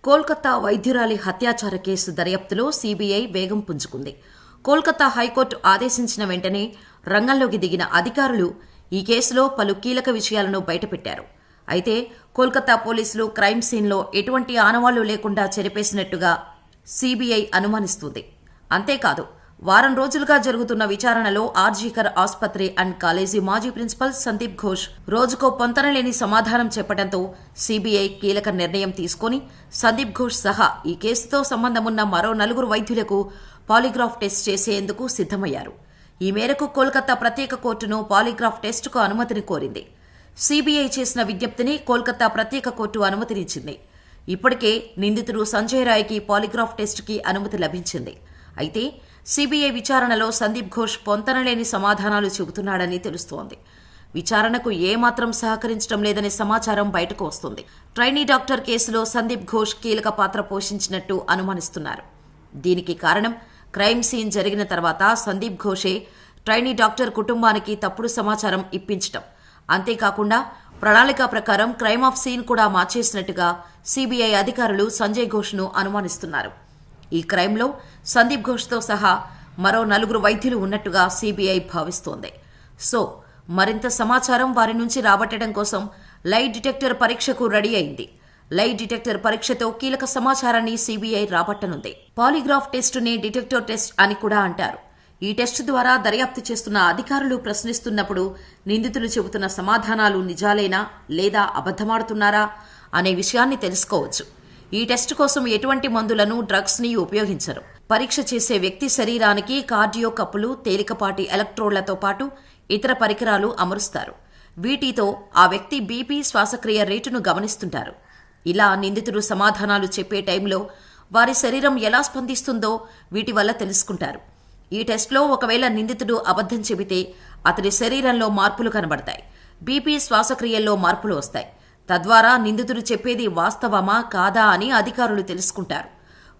Kolkata వైద్యురాలి హత్యాచార case దర్యాప్తులో CBI వేగం పుంజుకుంది. Kolkata high court ఆదేశించిన వెంటనే రంగంలోకి దిగిన అధికారులు ఈ కేసులో పలు కీలక విషయాలను బయటపెట్టారు. అయితే కోల్కతా పోలీసులు క్రైమ్ సీన్లో ఎటువంటి ఆనవాళ్లు లేకుండా చెరిపేసినట్టుగా సీబీఐ అనుమానిస్తుంది. అంతేకాదు, వారం రోజులుగా జరుగుతున్న విచారణలో ఆర్జీకర్ ఆసుపత్రి అండ్ కాలేజీ మాజీ ప్రిన్సిపల్ సందీప్ ఘోష్ రోజుకో పొంతనలేని సమాధానం చెప్పడంతో సీబీఐ కీలక నిర్ణయం తీసుకుని సందీప్ ఘోష్ సహా ఈ కేసుతో సంబంధమున్న మరో 4 వైద్యులకు పాలిగ్రాఫ్ టెస్ట్ చేసేందుకు సిద్దమయ్యారు. ఈ మేరకు కోల్కతా ప్రత్యేక కోర్టును పాలిగ్రాఫ్ టెస్టుకు అనుమతిని కోరింది. సీబీఐ చేసిన విజ్ఞప్తిని కోల్కతా ప్రత్యేక కోర్టు అనుమతినిచ్చింది. ఇప్పటికే నిందితుడు సంజయ్ రాయ్కి పాలిగ్రాఫ్ టెస్టుకి అనుమతి లభించింది. అయితే సీబీఐ విచారణలో సందీప్ ఘోష్ పొంతనలేని సమాధానాలు చెబుతున్నాడని తెలుస్తోంది. విచారణకు ఏమాత్రం సహకరించడం లేదనే సమాచారం బయటకు వస్తుంది. ట్రైనీ డాక్టర్ కేసులో సందీప్ ఘోష్ కీలక పాత్ర పోషించినట్టు అనుమానిస్తున్నారు. దీనికి కారణం క్రైమ్ సీన్ జరిగిన తర్వాత సందీప్ ఘోషే ట్రైనీ డాక్టర్ కుటుంబానికి తప్పుడు సమాచారం ఇప్పించడం. అంతేకాకుండా ప్రణాళిక ప్రకారం క్రైమ్ ఆఫ్ సీన్ కూడా మార్చేసినట్టుగా సీబీఐ అధికారులు సంజయ్ ఘోష్ను అనుమానిస్తున్నారు. ఈ క్రైమ్లో సందీప్ ఘోష్తో సహా మరో 4 వైద్యులు ఉన్నట్టుగా సీబీఐ భావిస్తోంది. సో మరింత సమాచారం వారి నుంచి రాబట్టడం కోసం లై డిటెక్టర్ పరీక్షకు రెడీ అయింది. లై డిటెక్టర్ పరీక్షతో కీలక సమాచారాన్ని సీబీఐ రాబట్టనుంది. పాలిగ్రాఫ్ టెస్టుని డిటెక్టర్ టెస్ట్ అని కూడా అంటారు. ఈ టెస్టు ద్వారా దర్యాప్తు చేస్తున్న అధికారులు ప్రశ్నిస్తున్నప్పుడు నిందితులు చెబుతున్న సమాధానాలు నిజాలేనా లేదా అబద్ధమాడుతున్నారా అనే విషయాన్ని తెలుసుకోవచ్చు. ఈ టెస్టు కోసం ఎటువంటి మందులను, డ్రగ్స్ ని ఉపయోగించరు. పరీక్ష చేసే వ్యక్తి శరీరానికి కార్డియో కప్పులు, తేలికపాటి ఎలక్ట్రోడ్లతో పాటు ఇతర పరికరాలు అమరుస్తారు. వీటితో ఆ వ్యక్తి బీపీ, శ్వాసక్రియ రేటును గమనిస్తుంటారు. ఇలా నిందితుడు సమాధానాలు చెప్పే టైంలో వారి శరీరం ఎలా స్పందిస్తుందో వీటి వల్ల తెలుసుకుంటారు. ఈ టెస్ట్లో ఒకవేళ నిందితుడు అబద్ధం చెబితే అతడి శరీరంలో మార్పులు కనబడతాయి. బీపీ, శ్వాసక్రియల్లో మార్పులు వస్తాయి. తద్వారా నిందితుడు చెప్పేది వాస్తవమా కాదా అని అధికారులు తెలుసుకుంటారు.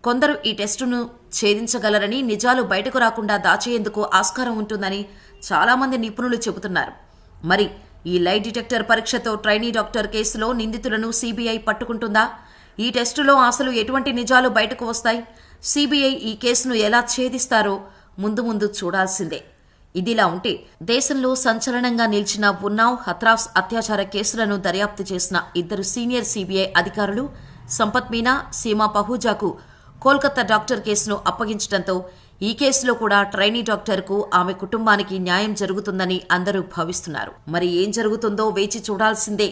కొందరు ఈ టెస్టును ఛేదించగలరని, నిజాలు బయటకు రాకుండా దాచేందుకు ఆస్కారం ఉంటుందని చాలామంది నిపుణులు చెబుతున్నారు. మరి ఈ లై డిటెక్టర్ పరీక్షతో ట్రైనీ డాక్టర్ కేసులో నిందితులను సీబీఐ పట్టుకుంటుందా? ఈ టెస్టులో అసలు ఎటువంటి నిజాలు బయటకు వస్తాయి? సీబీఐ ఈ కేసును ఎలా ఛేదిస్తారో ముందు చూడాల్సిందే. ఇదిలా ఉంటే దేశంలో సంచలనంగా నిలిచిన ఉన్నావ్, హత్రాస్ అత్యాచార కేసులను దర్యాప్తు చేసిన 2 సీనియర్ సీబీఐ అధికారులు సంపత్ మీనా, సీమా పహూజాకు కోల్కతా డాక్టర్ కేసును అప్పగించడంతో ఈ కేసులో కూడా ట్రైనీ డాక్టర్కు, ఆమె కుటుంబానికి న్యాయం జరుగుతుందని అందరూ భావిస్తున్నారు. మరి ఏం జరుగుతుందో వేచి చూడాల్సిందే.